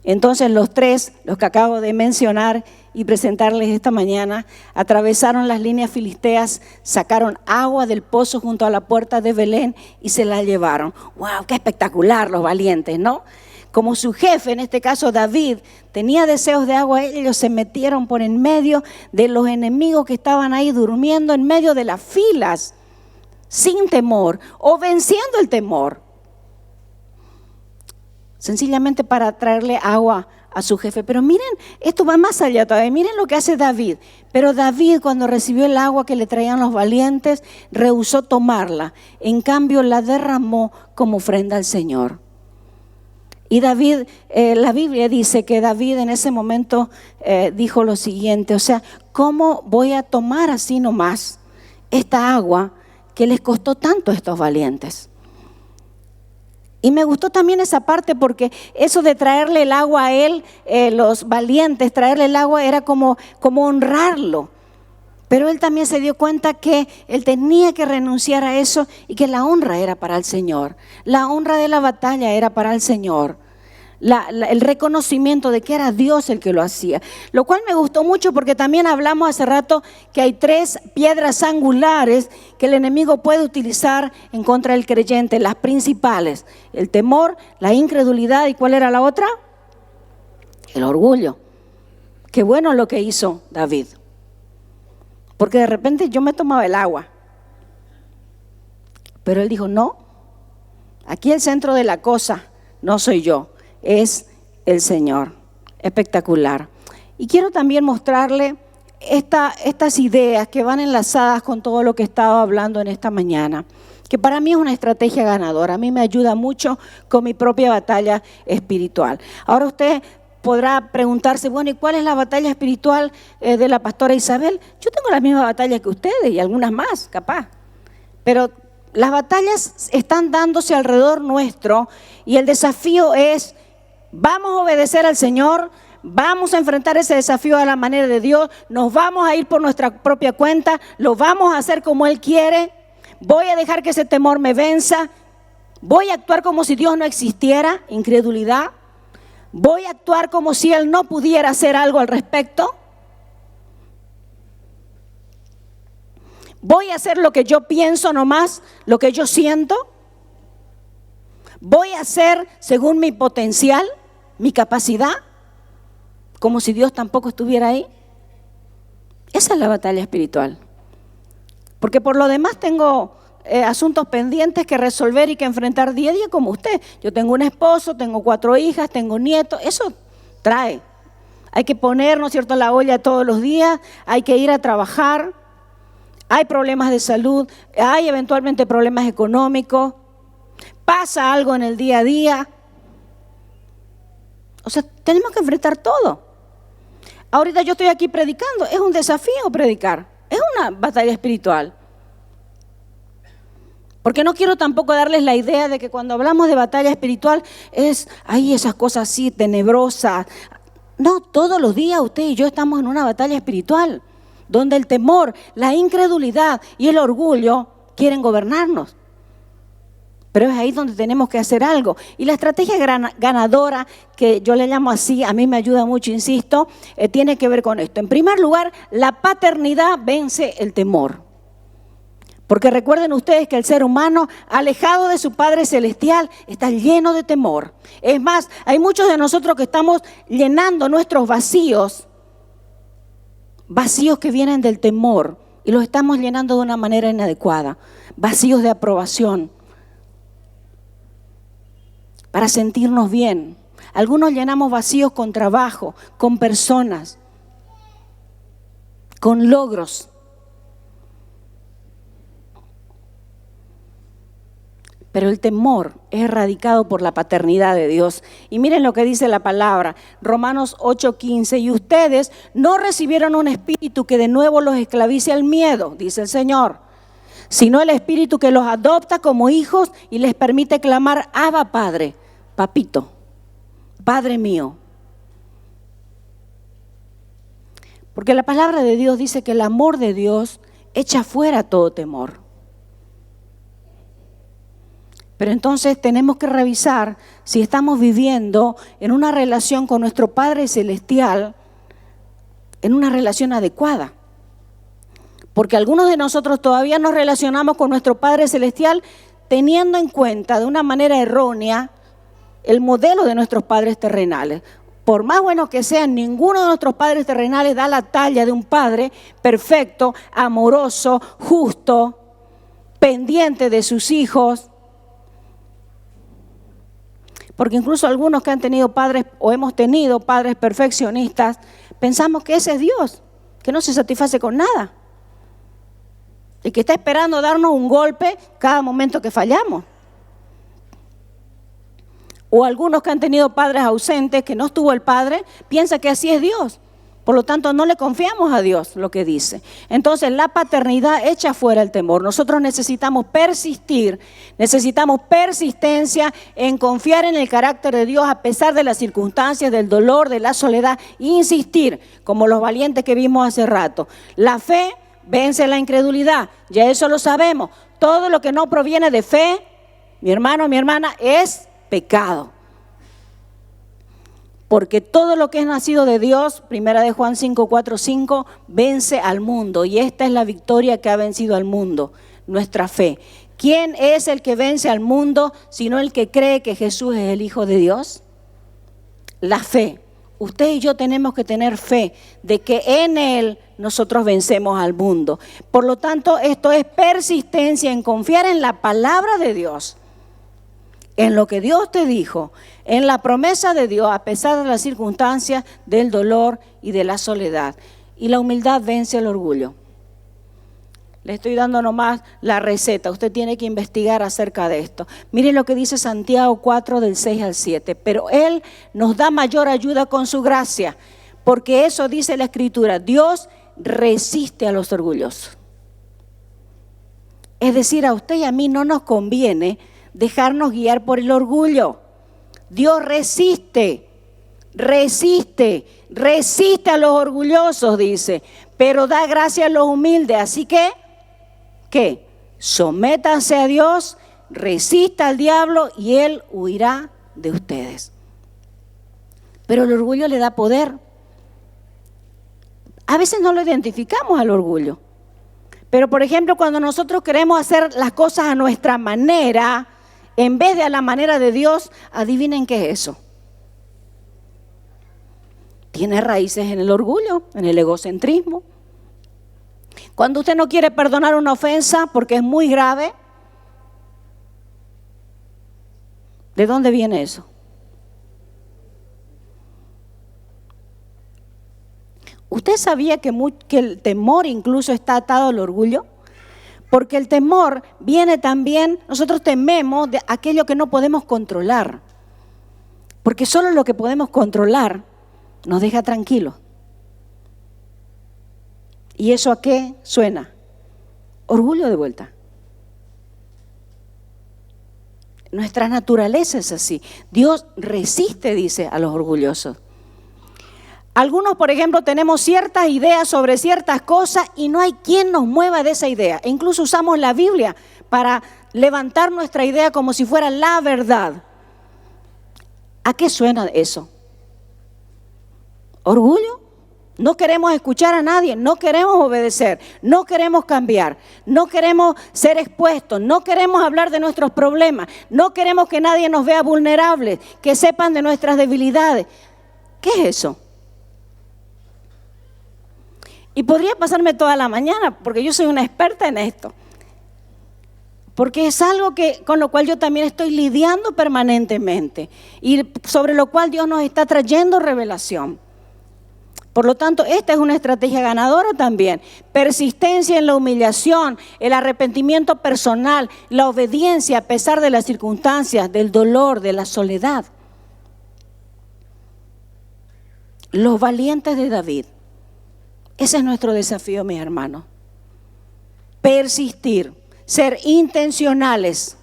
Entonces los tres, los que acabo de mencionar y presentarles esta mañana, atravesaron las líneas filisteas, sacaron agua del pozo junto a la puerta de Belén y se la llevaron. ¡Wow! ¡Qué espectacular los valientes!, ¿no? Como su jefe, en este caso David, tenía deseos de agua, ellos se metieron por en medio de los enemigos que estaban ahí durmiendo en medio de las filas, sin temor o venciendo el temor. Sencillamente para traerle agua a su jefe. Pero miren, esto va más allá todavía. Miren lo que hace David. Pero David, cuando recibió el agua que le traían los valientes, rehusó tomarla. En cambio, la derramó como ofrenda al Señor. Y David, la Biblia dice que David en ese momento dijo lo siguiente, o sea, ¿cómo voy a tomar así nomás esta agua que les costó tanto a estos valientes? Y me gustó también esa parte porque eso de traerle el agua a él, los valientes, traerle el agua era como honrarlo. Pero él también se dio cuenta que él tenía que renunciar a eso y que la honra era para el Señor. La honra de la batalla era para el Señor. El reconocimiento de que era Dios el que lo hacía. Lo cual me gustó mucho porque también hablamos hace rato que hay 3 piedras angulares que el enemigo puede utilizar en contra del creyente, las principales: el temor, la incredulidad, ¿y cuál era la otra? El orgullo. Qué bueno lo que hizo David, porque de repente yo me tomaba el agua, pero él dijo: no, aquí el centro de la cosa no soy yo, es el Señor. Espectacular. Y quiero también mostrarle estas ideas que van enlazadas con todo lo que he estado hablando en esta mañana, que para mí es una estrategia ganadora. A mí me ayuda mucho con mi propia batalla espiritual. Ahora usted podrá preguntarse: bueno, ¿y cuál es la batalla espiritual de la pastora Isabel? Yo tengo la misma batalla que ustedes y algunas más, capaz. Pero las batallas están dándose alrededor nuestro y el desafío es: vamos a obedecer al Señor, vamos a enfrentar ese desafío a la manera de Dios, nos vamos a ir por nuestra propia cuenta, lo vamos a hacer como Él quiere, voy a dejar que ese temor me venza, voy a actuar como si Dios no existiera, incredulidad, voy a actuar como si Él no pudiera hacer algo al respecto, voy a hacer lo que yo pienso nomás, lo que yo siento, voy a hacer según mi potencial, mi capacidad, como si Dios tampoco estuviera ahí. Esa es la batalla espiritual. Porque por lo demás tengo asuntos pendientes que resolver y que enfrentar día a día como usted. Yo tengo un esposo, tengo 4 hijas, tengo nietos, eso trae. Hay que ponernos, ¿cierto?, la olla todos los días, hay que ir a trabajar, hay problemas de salud, hay eventualmente problemas económicos, pasa algo en el día a día. O sea, tenemos que enfrentar todo. Ahorita yo estoy aquí predicando, es un desafío predicar, es una batalla espiritual. Porque no quiero tampoco darles la idea de que cuando hablamos de batalla espiritual es, ay, esas cosas así tenebrosas. No, todos los días usted y yo estamos en una batalla espiritual, donde el temor, la incredulidad y el orgullo quieren gobernarnos. Pero es ahí donde tenemos que hacer algo. Y la estrategia ganadora, que yo le llamo así, a mí me ayuda mucho, insisto, tiene que ver con esto. En primer lugar, la paternidad vence el temor. Porque recuerden ustedes que el ser humano, alejado de su Padre Celestial, está lleno de temor. Es más, hay muchos de nosotros que estamos llenando nuestros vacíos que vienen del temor, y los estamos llenando de una manera inadecuada. Vacíos de aprobación, para sentirnos bien. Algunos llenamos vacíos con trabajo, con personas, con logros. Pero el temor es erradicado por la paternidad de Dios. Y miren lo que dice la palabra, Romanos 8:15. Y ustedes no recibieron un espíritu que de nuevo los esclavice al miedo, dice el Señor, sino el espíritu que los adopta como hijos y les permite clamar: Abba, Padre, papito, Padre mío. Porque la palabra de Dios dice que el amor de Dios echa fuera todo temor. Pero entonces tenemos que revisar si estamos viviendo en una relación con nuestro Padre Celestial, en una relación adecuada. Porque algunos de nosotros todavía nos relacionamos con nuestro Padre Celestial teniendo en cuenta de una manera errónea el modelo de nuestros padres terrenales. Por más buenos que sean, ninguno de nuestros padres terrenales da la talla de un padre perfecto, amoroso, justo, pendiente de sus hijos. Porque incluso algunos que han tenido padres o hemos tenido padres perfeccionistas, pensamos que ese es Dios, que no se satisface con nada y que está esperando darnos un golpe cada momento que fallamos. O algunos que han tenido padres ausentes, que no estuvo el padre, piensan que así es Dios, Por lo tanto, no le confiamos a Dios lo que dice. Entonces, la paternidad echa fuera el temor. Nosotros necesitamos persistir, necesitamos persistencia en confiar en el carácter de Dios a pesar de las circunstancias, del dolor, de la soledad. Insistir, como los valientes que vimos hace rato. La fe vence la incredulidad, ya eso lo sabemos. Todo lo que no proviene de fe, mi hermano, mi hermana, es pecado. Porque todo lo que es nacido de Dios, primera de Juan 5, 4, 5, vence al mundo. Y esta es la victoria que ha vencido al mundo, nuestra fe. ¿Quién es el que vence al mundo sino el que cree que Jesús es el Hijo de Dios? La fe. Usted y yo tenemos que tener fe de que en Él nosotros vencemos al mundo. Por lo tanto, esto es persistencia en confiar en la palabra de Dios, en lo que Dios te dijo, en la promesa de Dios, a pesar de las circunstancias, del dolor y de la soledad. Y la humildad vence el orgullo. Le estoy dando nomás la receta, usted tiene que investigar acerca de esto. Mire lo que dice Santiago 4, del 6 al 7. Pero Él nos da mayor ayuda con su gracia, porque eso dice la Escritura, Dios resiste a los orgullosos. Es decir, a usted y a mí no nos conviene dejarnos guiar por el orgullo. Dios resiste a los orgullosos, dice, pero da gracia a los humildes. Así que, ¿qué? Sométanse a Dios, resista al diablo y Él huirá de ustedes. Pero el orgullo le da poder. A veces no lo identificamos al orgullo. Pero, por ejemplo, cuando nosotros queremos hacer las cosas a nuestra manera, en vez de a la manera de Dios, adivinen qué es eso. Tiene raíces en el orgullo, en el egocentrismo. Cuando usted no quiere perdonar una ofensa porque es muy grave, ¿de dónde viene eso? ¿Usted sabía que el temor incluso está atado al orgullo? Porque el temor viene también, nosotros tememos de aquello que no podemos controlar. Porque solo lo que podemos controlar nos deja tranquilos. ¿Y eso a qué suena? Orgullo de vuelta. Nuestra naturaleza es así. Dios resiste, dice, a los orgullosos. Algunos, por ejemplo, tenemos ciertas ideas sobre ciertas cosas y no hay quien nos mueva de esa idea. E incluso usamos la Biblia para levantar nuestra idea como si fuera la verdad. ¿A qué suena eso? ¿Orgullo? No queremos escuchar a nadie, no queremos obedecer, no queremos cambiar, no queremos ser expuestos, no queremos hablar de nuestros problemas, no queremos que nadie nos vea vulnerables, que sepan de nuestras debilidades. ¿Qué es eso? Y podría pasarme toda la mañana, porque yo soy una experta en esto. Porque es algo con lo cual yo también estoy lidiando permanentemente y sobre lo cual Dios nos está trayendo revelación. Por lo tanto, esta es una estrategia ganadora también. Persistencia en la humillación, el arrepentimiento personal, la obediencia a pesar de las circunstancias, del dolor, de la soledad. Los valientes de David. Ese es nuestro desafío, mis hermanos. Persistir, ser intencionales.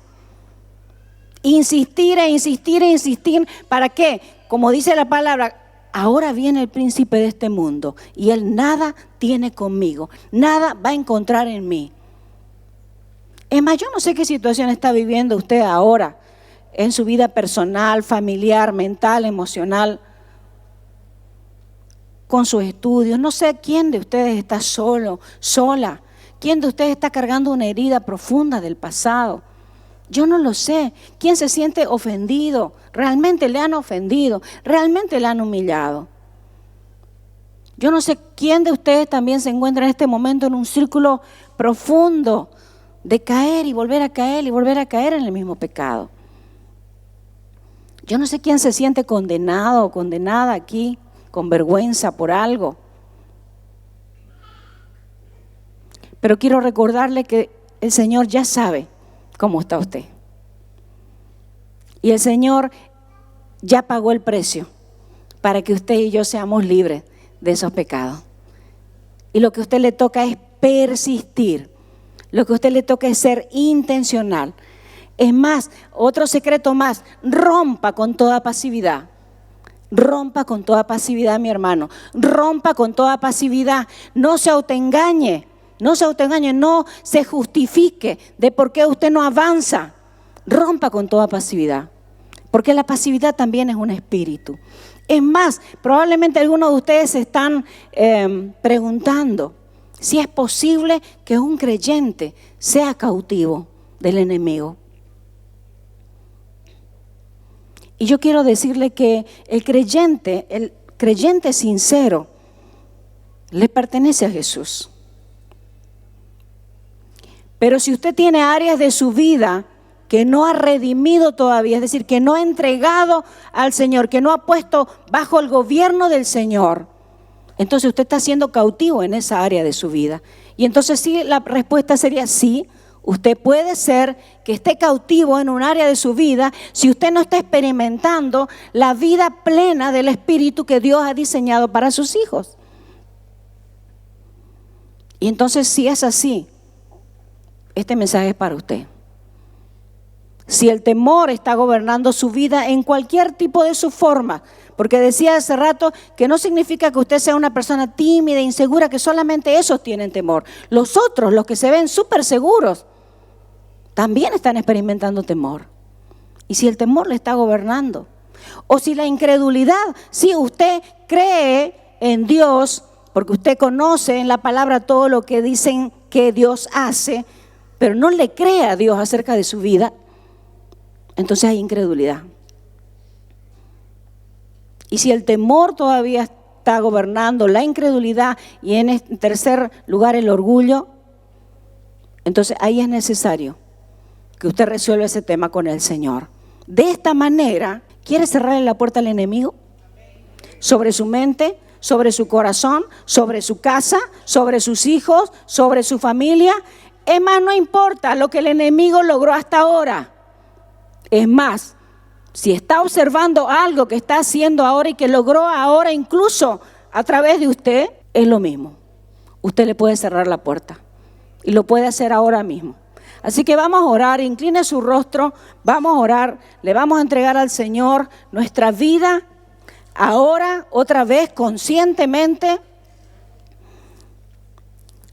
Insistir e insistir e insistir. ¿Para qué? Como dice la palabra, ahora viene el príncipe de este mundo y él nada tiene conmigo, nada va a encontrar en mí. Es más, yo no sé qué situación está viviendo usted ahora en su vida personal, familiar, mental, emocional, con sus estudios. No sé quién de ustedes está solo, sola, quién de ustedes está cargando una herida profunda del pasado. Yo no lo sé. ¿Quién se siente ofendido? ¿Realmente le han ofendido? ¿Realmente le han humillado? Yo no sé quién de ustedes también se encuentra en este momento en un círculo profundo de caer y volver a caer y volver a caer en el mismo pecado. Yo no sé quién se siente condenado o condenada aquí, con vergüenza por algo. Pero quiero recordarle que el Señor ya sabe cómo está usted. Y el Señor ya pagó el precio para que usted y yo seamos libres de esos pecados. Y lo que a usted le toca es persistir. Lo que a usted le toca es ser intencional. Es más, otro secreto más, rompa con toda pasividad. Rompa con toda pasividad, mi hermano. Rompa con toda pasividad. No se autoengañe. No se autoengañe, no se justifique de por qué usted no avanza. Rompa con toda pasividad. Porque la pasividad también es un espíritu. Es más, probablemente algunos de ustedes se están preguntando si es posible que un creyente sea cautivo del enemigo. Y yo quiero decirle que el creyente sincero, le pertenece a Jesús. Pero si usted tiene áreas de su vida que no ha redimido todavía, es decir, que no ha entregado al Señor, que no ha puesto bajo el gobierno del Señor, entonces usted está siendo cautivo en esa área de su vida. Y entonces sí, la respuesta sería sí. Usted puede ser que esté cautivo en un área de su vida si usted no está experimentando la vida plena del Espíritu que Dios ha diseñado para sus hijos. Y entonces, si es así, este mensaje es para usted. Si el temor está gobernando su vida en cualquier tipo de su forma, porque decía hace rato que no significa que usted sea una persona tímida, insegura, que solamente esos tienen temor. Los otros, los que se ven súper seguros, también están experimentando temor. Y si el temor le está gobernando, o si la incredulidad, si usted cree en Dios, porque usted conoce en la palabra todo lo que dicen que Dios hace, pero no le cree a Dios acerca de su vida, entonces hay incredulidad. Y si el temor todavía está gobernando la incredulidad y en tercer lugar el orgullo, entonces ahí es necesario que usted resuelva ese tema con el Señor. De esta manera, ¿quiere cerrarle la puerta al enemigo? Sobre su mente, sobre su corazón, sobre su casa, sobre sus hijos, sobre su familia. Es más, no importa lo que el enemigo logró hasta ahora. Es más, si está observando algo que está haciendo ahora y que logró ahora incluso a través de usted, es lo mismo. Usted le puede cerrar la puerta y lo puede hacer ahora mismo. Así que vamos a orar, incline su rostro, vamos a orar, le vamos a entregar al Señor nuestra vida ahora, otra vez, conscientemente.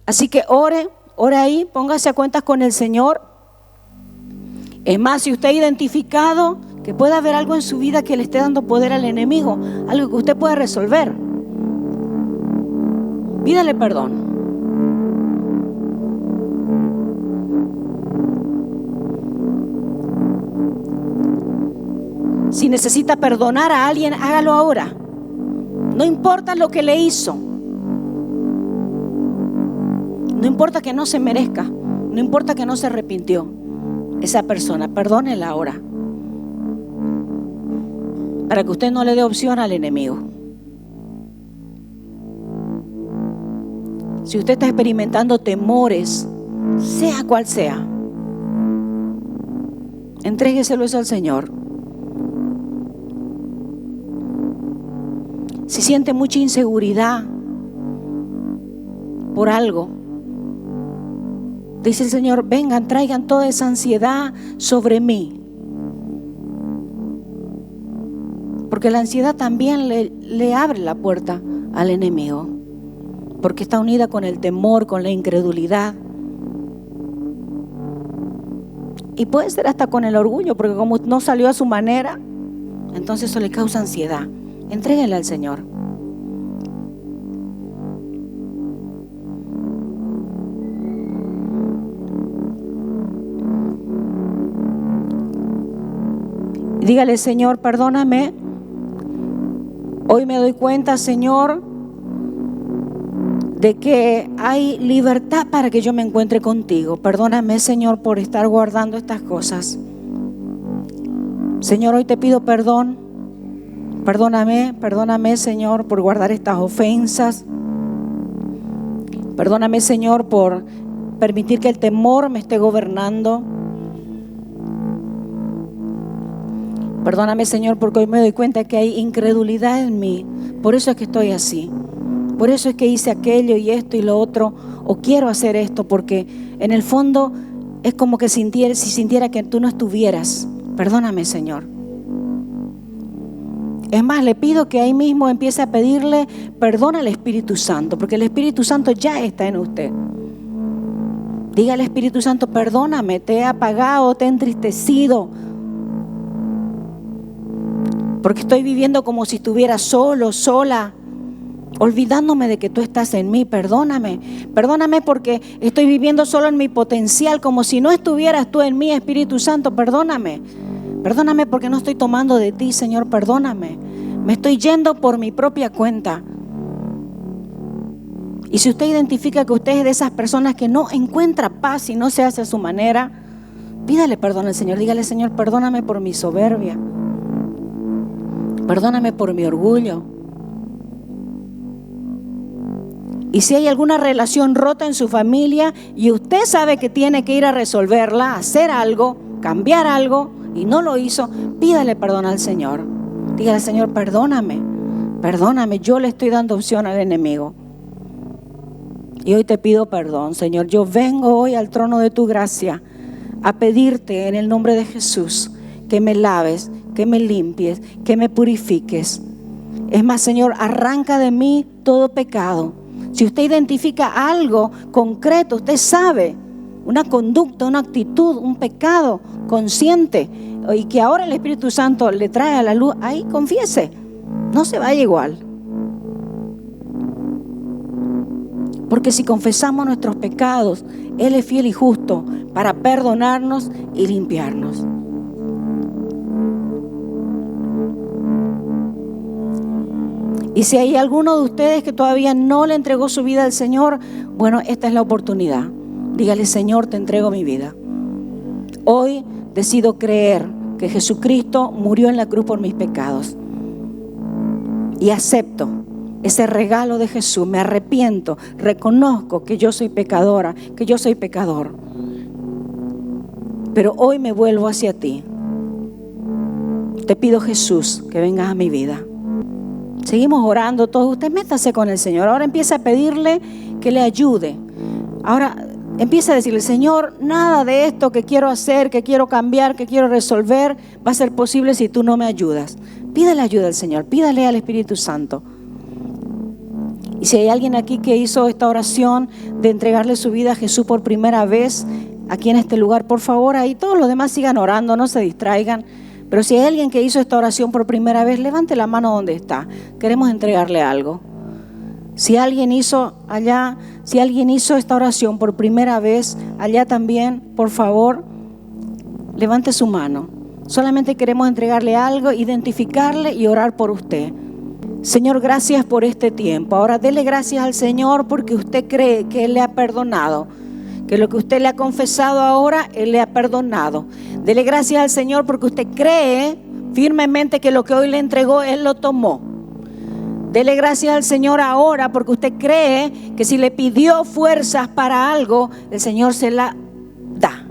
Así que ore ahí, póngase a cuentas con el Señor. Es más, si usted ha identificado que puede haber algo en su vida que le esté dando poder al enemigo, algo que usted pueda resolver, pídale perdón. Si necesita perdonar a alguien, hágalo ahora. No importa lo que le hizo. No importa que no se merezca. No importa que no se arrepintió. Esa persona, perdónela ahora. Para que usted no le dé opción al enemigo. Si usted está experimentando temores, sea cual sea, entrégueselo eso al Señor. Si siente mucha inseguridad por algo, dice el Señor, vengan, traigan toda esa ansiedad sobre mí. Porque la ansiedad también le abre la puerta al enemigo. Porque está unida con el temor, con la incredulidad. Y puede ser hasta con el orgullo, porque como no salió a su manera, entonces eso le causa ansiedad. Entréguenle al Señor. Dígale, Señor, perdóname. Hoy me doy cuenta, Señor, de que hay libertad para que yo me encuentre contigo. Perdóname, Señor, por estar guardando estas cosas. Señor, hoy te pido perdón. Perdóname, Señor, por guardar estas ofensas. Perdóname, Señor, por permitir que el temor me esté gobernando. Perdóname, Señor, porque hoy me doy cuenta que hay incredulidad en mí. Por eso es que estoy así. por eso es que hice aquello y esto y lo otro, o quiero hacer esto, porque en el fondo es como que si sintiera que tú no estuvieras. Perdóname, Señor. Es más, le pido que ahí mismo empiece a pedirle perdón al Espíritu Santo, porque el Espíritu Santo ya está en usted. Diga al Espíritu Santo, perdóname, te he apagado, te he entristecido, porque estoy viviendo como si estuviera solo, sola, olvidándome de que tú estás en mí. Perdóname, perdóname porque estoy viviendo solo en mi potencial, como si no estuvieras tú en mí, Espíritu Santo. Perdóname, perdóname porque no estoy tomando de ti, Señor, perdóname. Me estoy yendo por mi propia cuenta. Y si usted identifica que usted es de esas personas que no encuentra paz y no se hace a su manera, pídale perdón al Señor. Dígale, Señor, perdóname por mi soberbia. Perdóname por mi orgullo. Y si hay alguna relación rota en su familia y usted sabe que tiene que ir a resolverla, hacer algo, cambiar algo y no lo hizo, pídale perdón al Señor. Dígale, Señor, perdóname, perdóname, yo le estoy dando opción al enemigo. Y hoy te pido perdón, Señor. Yo vengo hoy al trono de tu gracia a pedirte en el nombre de Jesús que me laves, que me limpies, que me purifiques. Es más, Señor, arranca de mí todo pecado. Si usted identifica algo concreto, usted sabe, una conducta, una actitud, un pecado consciente y que ahora el Espíritu Santo le trae a la luz, ahí confiese, no se vaya igual. Porque si confesamos nuestros pecados, Él es fiel y justo para perdonarnos y limpiarnos. Y si hay alguno de ustedes que todavía no le entregó su vida al Señor, bueno, esta es la oportunidad. Dígale, Señor, te entrego mi vida. Hoy decido creer que Jesucristo murió en la cruz por mis pecados. Y acepto ese regalo de Jesús. Me arrepiento, reconozco que yo soy pecadora, que yo soy pecador. Pero hoy me vuelvo hacia ti. Te pido, Jesús, que vengas a mi vida. Seguimos orando todos. Usted métase con el Señor. Ahora empieza a pedirle que le ayude. Ahora empieza a decirle, Señor, nada de esto que quiero hacer, que quiero cambiar, que quiero resolver, va a ser posible si tú no me ayudas. Pídale ayuda al Señor, pídale al Espíritu Santo. Y si hay alguien aquí que hizo esta oración de entregarle su vida a Jesús por primera vez, aquí en este lugar, por favor, ahí todos los demás sigan orando, no se distraigan. Pero si hay alguien que hizo esta oración por primera vez, levante la mano donde está. Queremos entregarle algo. Si alguien hizo esta oración por primera vez, allá también, por favor, levante su mano. Solamente queremos entregarle algo, identificarle y orar por usted. Señor, gracias por este tiempo. Ahora dele gracias al Señor porque usted cree que Él le ha perdonado. Que lo que usted le ha confesado ahora, Él le ha perdonado. Dele gracias al Señor porque usted cree firmemente que lo que hoy le entregó, Él lo tomó. Dele gracias al Señor ahora porque usted cree que si le pidió fuerzas para algo, el Señor se la da.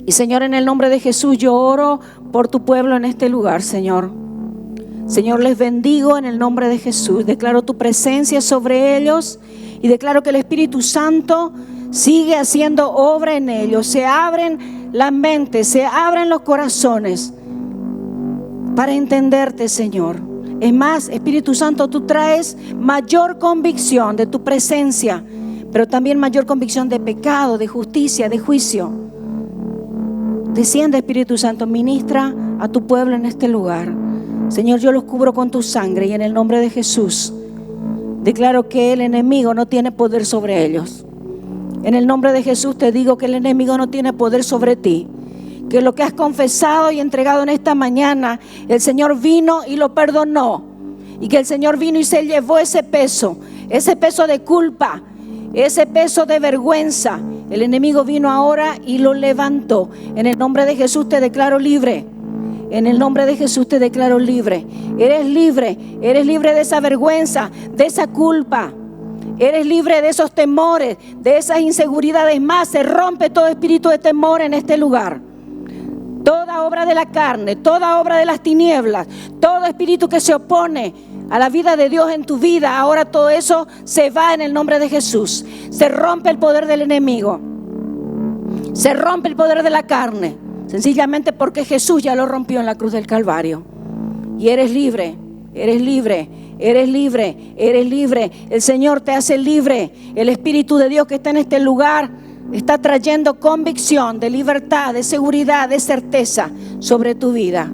Y Señor, en el nombre de Jesús, yo oro por tu pueblo en este lugar, Señor. Señor, les bendigo en el nombre de Jesús. Declaro tu presencia sobre ellos. Y declaro que el Espíritu Santo sigue haciendo obra en ellos. Se abren las mentes, se abren los corazones para entenderte, Señor. Es más, Espíritu Santo, tú traes mayor convicción de tu presencia, pero también mayor convicción de pecado, de justicia, de juicio. Desciende, Espíritu Santo, ministra a tu pueblo en este lugar. Señor, yo los cubro con tu sangre y en el nombre de Jesús declaro que el enemigo no tiene poder sobre ellos. En el nombre de Jesús te digo que el enemigo no tiene poder sobre ti. Que lo que has confesado y entregado en esta mañana, el Señor vino y lo perdonó. Y que el Señor vino y se llevó ese peso de culpa, ese peso de vergüenza. El enemigo vino ahora y lo levantó. En el nombre de Jesús te declaro libre. En el nombre de Jesús te declaro libre. Eres libre de esa vergüenza, de esa culpa. Eres libre de esos temores, de esas inseguridades. Más, se rompe todo espíritu de temor en este lugar. Toda obra de la carne, toda obra de las tinieblas, todo espíritu que se opone a la vida de Dios en tu vida. Ahora todo eso se va en el nombre de Jesús. Se rompe el poder del enemigo. Se rompe el poder de la carne. Sencillamente porque Jesús ya lo rompió en la cruz del Calvario. Y eres libre, eres libre, eres libre, eres libre. El Señor te hace libre. El Espíritu de Dios que está en este lugar está trayendo convicción de libertad, de seguridad, de certeza sobre tu vida.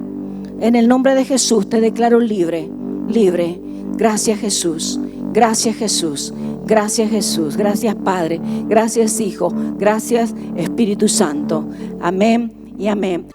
En el nombre de Jesús te declaro libre, libre. Gracias Jesús, gracias Jesús, gracias Jesús, gracias Padre, gracias Hijo, gracias Espíritu Santo. Amén y amén.